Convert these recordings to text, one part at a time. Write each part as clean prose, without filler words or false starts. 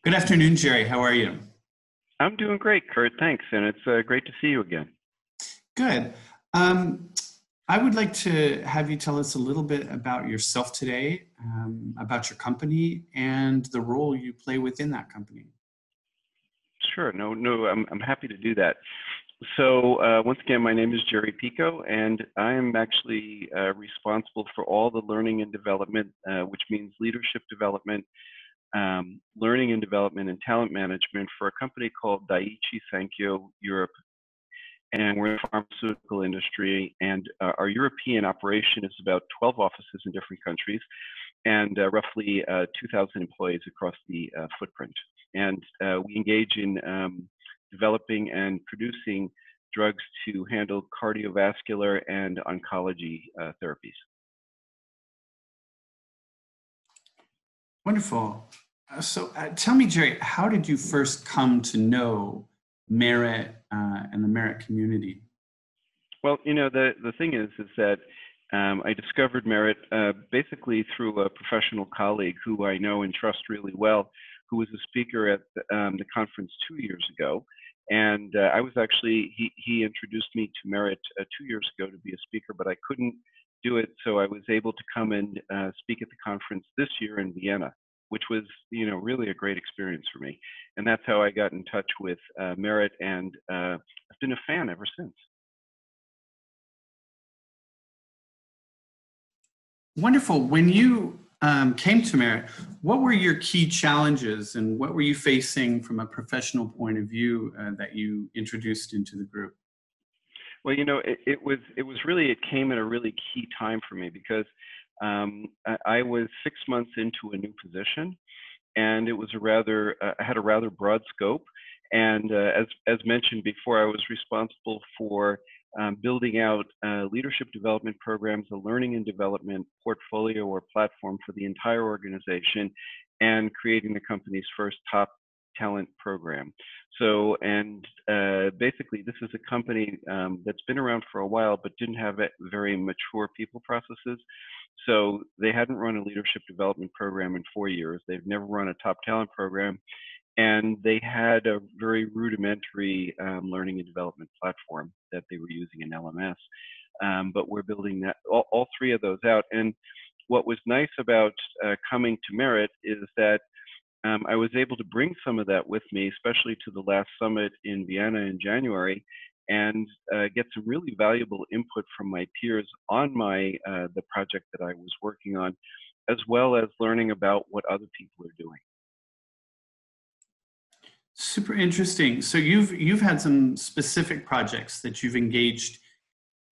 Good afternoon, Jerry. How are you? I'm doing great, Kurt. Thanks. And it's great to see you again. Good. Um, I would like to have you tell us a little bit about yourself today, about your company, and the role you play within that company. Sure. No, I'm happy to do that. So, once again, my name is Jerry Pico, and I am actually responsible for all the learning and development, which means leadership development, learning and development, and talent management for a company called Daiichi Sankyo Europe. And we're in the pharmaceutical industry, and our European operation is about 12 offices in different countries and roughly 2,000 employees across the footprint. And we engage in developing and producing drugs to handle cardiovascular and oncology therapies. Wonderful. Tell me, Jerry, how did you first come to know Merit and the Merit community? Well, the thing is that I discovered Merit basically through a professional colleague who I know and trust really well, who was a speaker at the conference 2 years ago. And I was actually, he introduced me to Merit 2 years ago to be a speaker, but I couldn't do it. So I was able to come and speak at the conference this year in Vienna, which was, really a great experience for me. And that's how I got in touch with Merit, and I've been a fan ever since. Wonderful. When you came to Merit, what were your key challenges and what were you facing from a professional point of view that you introduced into the group? Well, it was really, it came at a really key time for me because I was 6 months into a new position, and it was I had a rather broad scope. And as mentioned before, I was responsible for building out leadership development programs, a learning and development portfolio or platform for the entire organization, and creating the company's first top talent program. So, and basically, this is a company that's been around for a while, but didn't have very mature people processes. So they hadn't run a leadership development program in 4 years. They've never run a top talent program, and they had a very rudimentary learning and development platform that they were using in LMS. But we're building that all three of those out. And what was nice about coming to Merit is that I was able to bring some of that with me, especially to the last summit in Vienna in January, and get some really valuable input from my peers on the project that I was working on, as well as learning about what other people are doing. Super interesting. So you've had some specific projects that you've engaged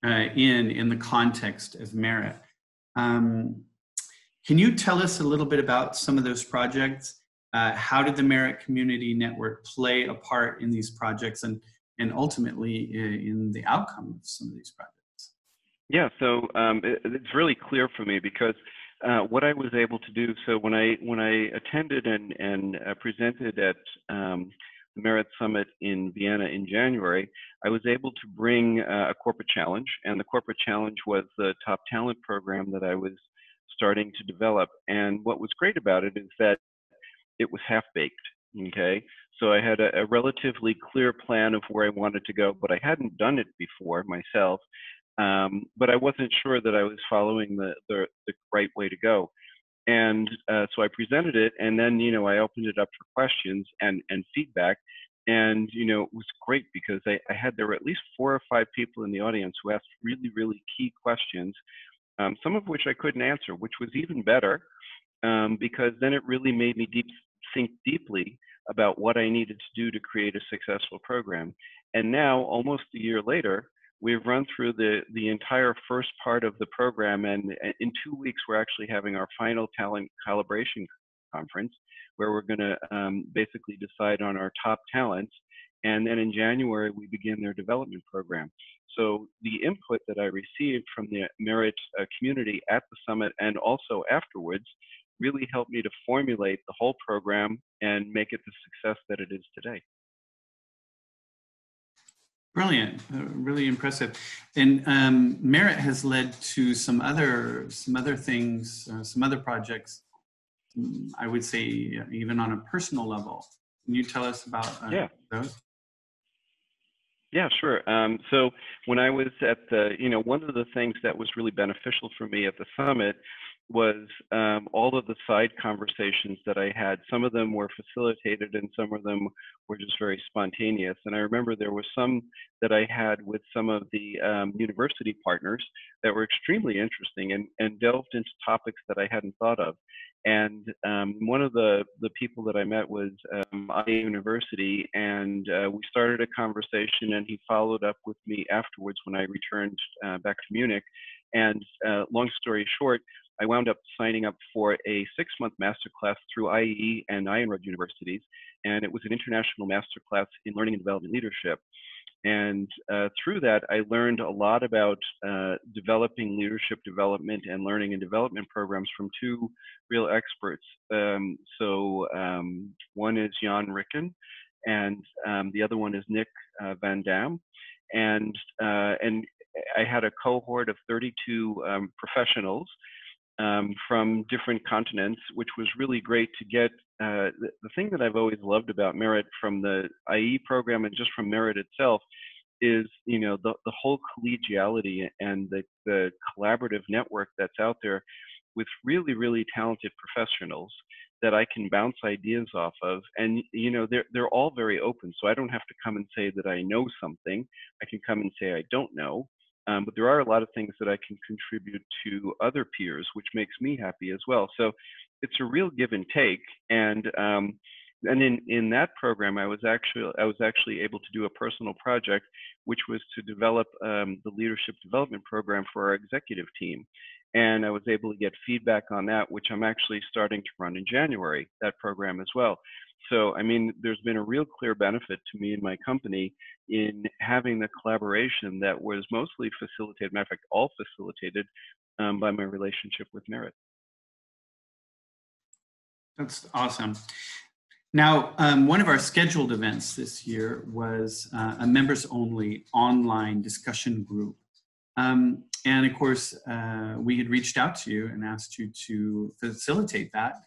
in the context of Merit. Can you tell us a little bit about some of those projects? How did the Merit Community Network play a part in these projects and ultimately in the outcome of some of these projects? Yeah, so it's really clear for me because what I was able to do, so when I attended and presented at the Merit Summit in Vienna in January, I was able to bring a corporate challenge, and the corporate challenge was the top talent program that I was starting to develop. And what was great about it is that it was half-baked, okay? So I had a relatively clear plan of where I wanted to go, but I hadn't done it before myself. But I wasn't sure that I was following the right way to go. And so I presented it, and then, I opened it up for questions and feedback. And, it was great because there were at least 4 or 5 people in the audience who asked really, really key questions, some of which I couldn't answer, which was even better. Because then it really made me think deeply about what I needed to do to create a successful program. And now, almost a year later, we've run through the entire first part of the program, and in 2 weeks, we're actually having our final talent calibration conference, where we're going to basically decide on our top talents. And then in January, we begin their development program. So the input that I received from the Merit community at the summit and also afterwards really helped me to formulate the whole program and make it the success that it is today. Brilliant, really impressive. And Merit has led to some other things, some other projects I would say even on a personal level. Can you tell us about Yeah. those? Yeah, sure. So when I was at the, one of the things that was really beneficial for me at the summit was all of the side conversations that I had. Some of them were facilitated and some of them were just very spontaneous. And I remember there were some that I had with some of the university partners that were extremely interesting and delved into topics that I hadn't thought of. And one of the people that I met was at university, and we started a conversation, and he followed up with me afterwards when I returned back to Munich. And long story short, I wound up signing up for a 6-month masterclass through IE and Ironwood universities, and it was an international masterclass in learning and development leadership. And through that, I learned a lot about developing leadership development and learning and development programs from two real experts. One is Jan Ricken, and the other one is Nick Van Dam. And I had a cohort of 32 professionals from different continents, which was really great to get. The thing that I've always loved about Merit from the IE program and just from Merit itself is, the whole collegiality and the collaborative network that's out there with really, really talented professionals that I can bounce ideas off of. And, they're all very open. So I don't have to come and say that I know something. I can come and say I don't know. But there are a lot of things that I can contribute to other peers, which makes me happy as well. So it's a real give and take. And in that program, I was actually able to do a personal project, which was to develop the leadership development program for our executive team. And I was able to get feedback on that, which I'm actually starting to run in January, that program as well. So, I mean, there's been a real clear benefit to me and my company in having the collaboration that was mostly facilitated, matter of fact, all facilitated by my relationship with Merit. That's awesome. Now, one of our scheduled events this year was a members-only online discussion group. And of course, we had reached out to you and asked you to facilitate that.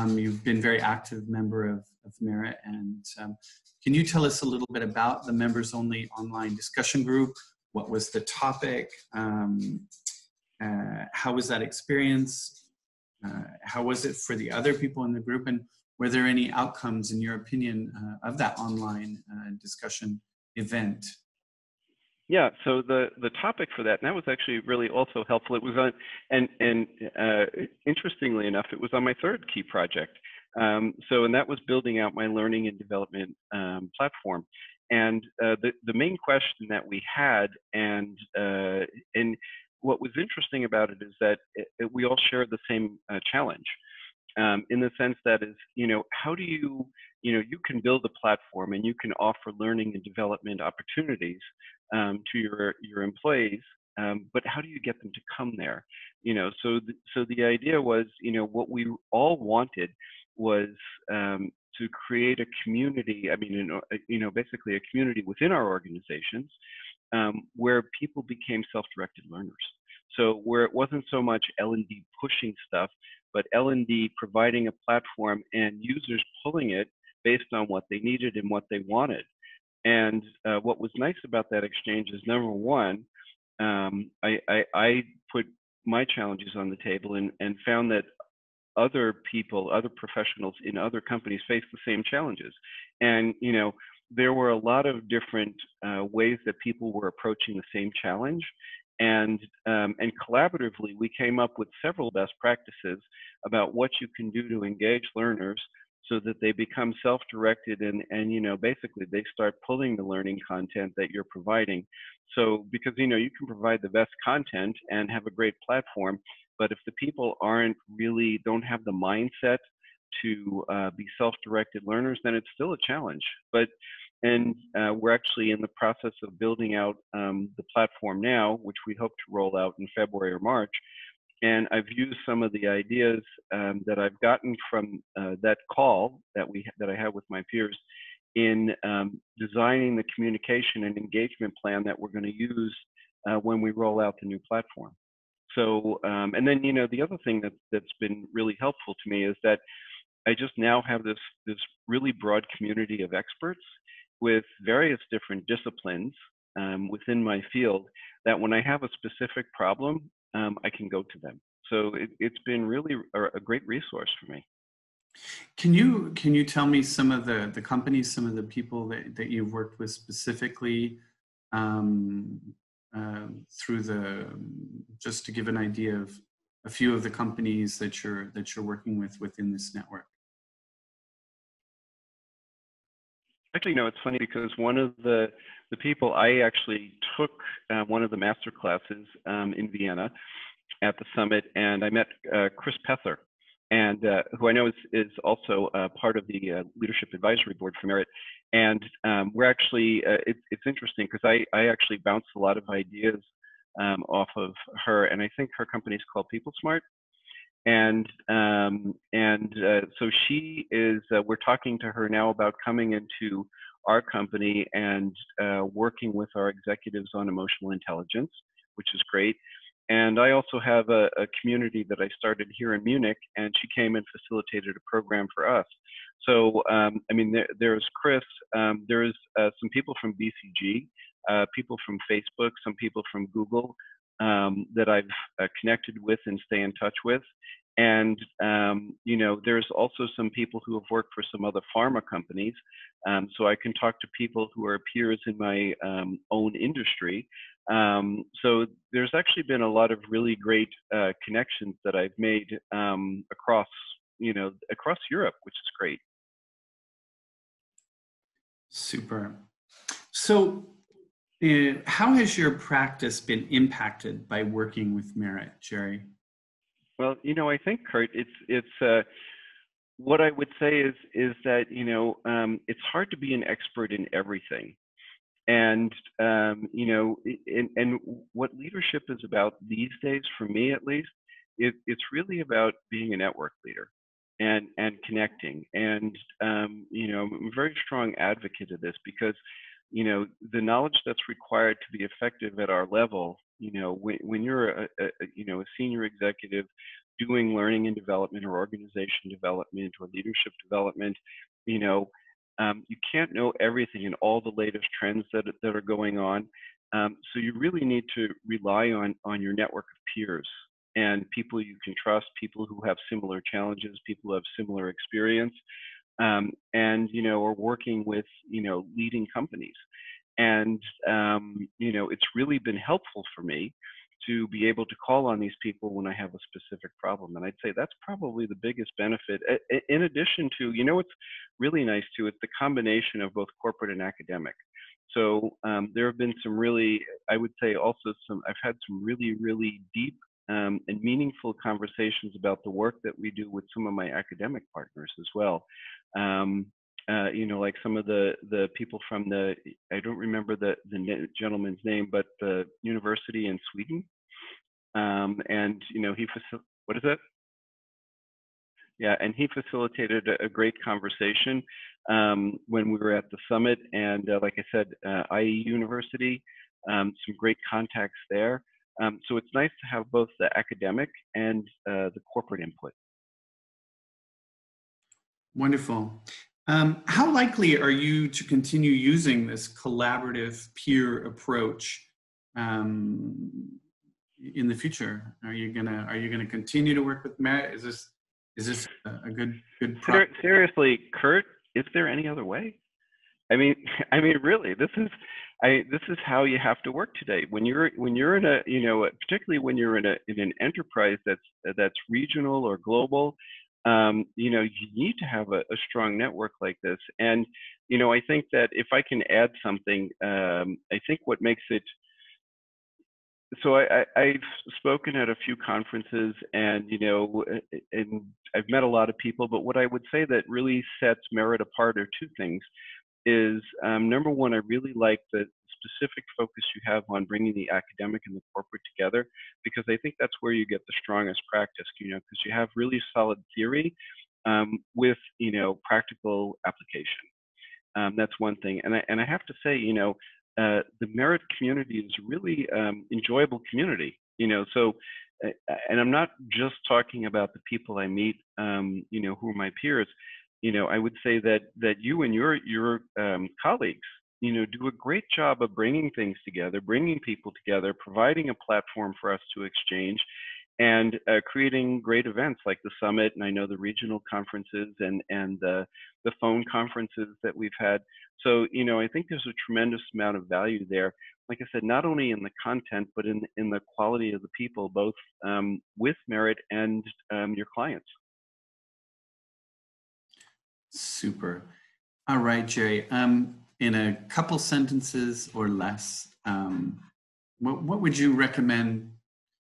You've been a very active member of Merit, and can you tell us a little bit about the members-only online discussion group? What was the topic? How was that experience? How was it for the other people in the group? And were there any outcomes, in your opinion, of that online discussion event? Yeah, so the topic for that, and that was actually really also helpful. It was on, and interestingly enough, it was on my third key project. And that was building out my learning and development platform. And the main question that we had, and what was interesting about it is that we all shared the same challenge. In the sense that is, how do you can build a platform and you can offer learning and development opportunities to your employees, but how do you get them to come there? So the idea was, what we all wanted was to create a community. I mean, basically a community within our organizations where people became self-directed learners. So where it wasn't so much L&D pushing stuff, but L&D providing a platform and users pulling it based on what they needed and what they wanted. And what was nice about that exchange is, number one, I put my challenges on the table and found that other people, other professionals in other companies face the same challenges. And, there were a lot of different ways that people were approaching the same challenge. And collaboratively, we came up with several best practices about what you can do to engage learners so that they become self-directed and basically they start pulling the learning content that you're providing. So because, you can provide the best content and have a great platform, but if the people don't have the mindset to be self-directed learners, then it's still a challenge. We're actually in the process of building out the platform now, which we hope to roll out in February or March. And I've used some of the ideas that I've gotten from that call that I had with my peers in designing the communication and engagement plan that we're going to use when we roll out the new platform. So, and then, the other thing that's been really helpful to me is that I just now have this really broad community of experts with various different disciplines within my field, that when I have a specific problem, I can go to them. So it's been really a great resource for me. Can you tell me some of the companies, some of the people that you've worked with specifically, um, through the, just to give an idea of a few of the companies that you're working with within this network? Actually, no, it's funny because one of the people I actually took one of the master classes in Vienna at the summit, and I met Chris Pether, and who I know is also part of the leadership advisory board for Merit. And we're actually it's interesting because I actually bounced a lot of ideas off of her, and I think her company is called People Smart. And so she is. We're talking to her now about coming into our company and working with our executives on emotional intelligence, which is great. And I also have a community that I started here in Munich, and she came and facilitated a program for us. So, I mean, there's Chris, there's some people from BCG, people from Facebook, some people from Google that I've connected with and stay in touch with. And, there's also some people who have worked for some other pharma companies. So I can talk to people who are peers in my own industry. So there's actually been a lot of really great connections that I've made across Europe, which is great. Super. So, how has your practice been impacted by working with Merit, Jerry? Well, I think, Kurt, it's what I would say is that it's hard to be an expert in everything. And and what leadership is about these days, for me at least, it's really about being a network leader and connecting. And I'm a very strong advocate of this because the knowledge that's required to be effective at our level. When you're a senior executive doing learning and development or organization development or leadership development, you know you can't know everything and all the latest trends that are going on. So you really need to rely on your network of peers and people you can trust, people who have similar challenges, people who have similar experience, and are working with leading companies. And it's really been helpful for me to be able to call on these people when I have a specific problem. And I'd say that's probably the biggest benefit. In addition to, what's really nice too, it's the combination of both corporate and academic. So there have been some really, I would say also I've had some really, really deep and meaningful conversations about the work that we do with some of my academic partners as well. Like some of the people from I don't remember the gentleman's name, but the university in Sweden. And what is it? Yeah, and he facilitated a great conversation when we were at the summit. And like I said, IE University, some great contacts there. So it's nice to have both the academic and the corporate input. Wonderful. How likely are you to continue using this collaborative peer approach in the future? Are you gonna continue to work with Merit? Is this a good product? Seriously, Kurt, is there any other way? I mean, really, this is how you have to work today. When you're in a, particularly when you're in an enterprise that's regional or global, you need to have a strong network like this. And I think that if I can add something, I think what makes it. So I've spoken at a few conferences, and and I've met a lot of people. But what I would say that really sets Merit apart are two things. Is number one, I really like the specific focus you have on bringing the academic and the corporate together, because I think that's where you get the strongest practice, because you have really solid theory with, practical application. That's one thing. And I have to say, the Merit community is a really enjoyable community. So and I'm not just talking about the people I meet, who are my peers. I would say that you and your colleagues, do a great job of bringing things together, bringing people together, providing a platform for us to exchange, and creating great events like the summit, and I know the regional conferences and the phone conferences that we've had. So I think there's a tremendous amount of value there. Like I said, not only in the content, but in the quality of the people, both with Merit and your clients. Super. All right, Jerry. In a couple sentences or less, what would you recommend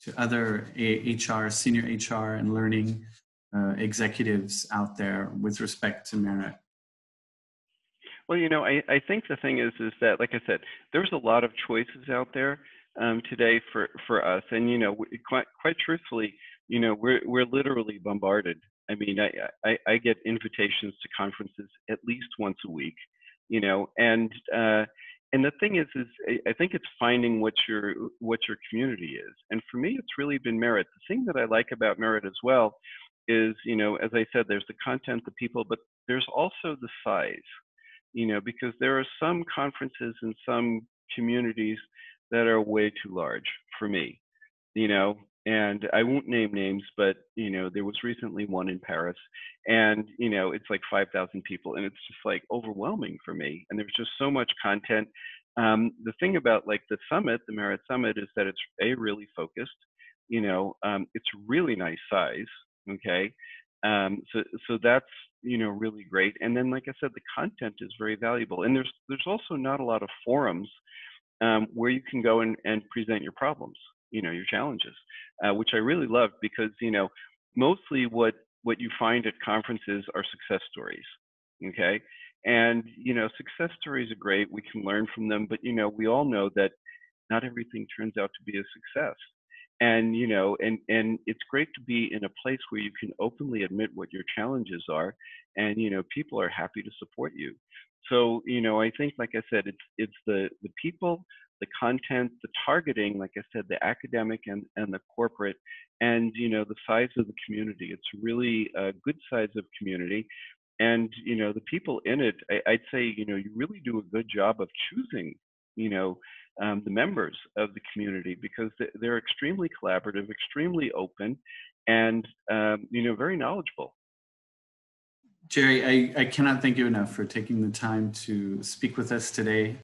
to other HR, senior HR and learning executives out there with respect to Merit? Well, I think the thing is that, like I said, there's a lot of choices out there today for us, and quite truthfully, we're literally bombarded. I mean, I get invitations to conferences at least once a week, and the thing is I think it's finding what your community is, and for me, it's really been Merit. The thing that I like about Merit as well is, as I said, there's the content, the people, but there's also the size. Because there are some conferences and some communities that are way too large for me, and I won't name names, but, there was recently one in Paris, and, it's like 5,000 people, and it's just like overwhelming for me. And there's just so much content. The thing about like the summit, the Merit Summit, is that it's really focused, it's really nice size. Okay. So that's, really great. And then, like I said, the content is very valuable. And there's also not a lot of forums where you can go and present your problems, your challenges, which I really love because, mostly what you find at conferences are success stories. Okay. And, success stories are great. We can learn from them, but, we all know that not everything turns out to be a success. And and it's great to be in a place where you can openly admit what your challenges are, and people are happy to support you. So I think, like I said, it's the people, the content, the targeting, like I said, the academic and the corporate, and the size of the community. It's really a good size of community, and the people in it. I'd say you really do a good job of choosing the members of the community, because they're extremely collaborative, extremely open, and very knowledgeable. Jerry, I cannot thank you enough for taking the time to speak with us today.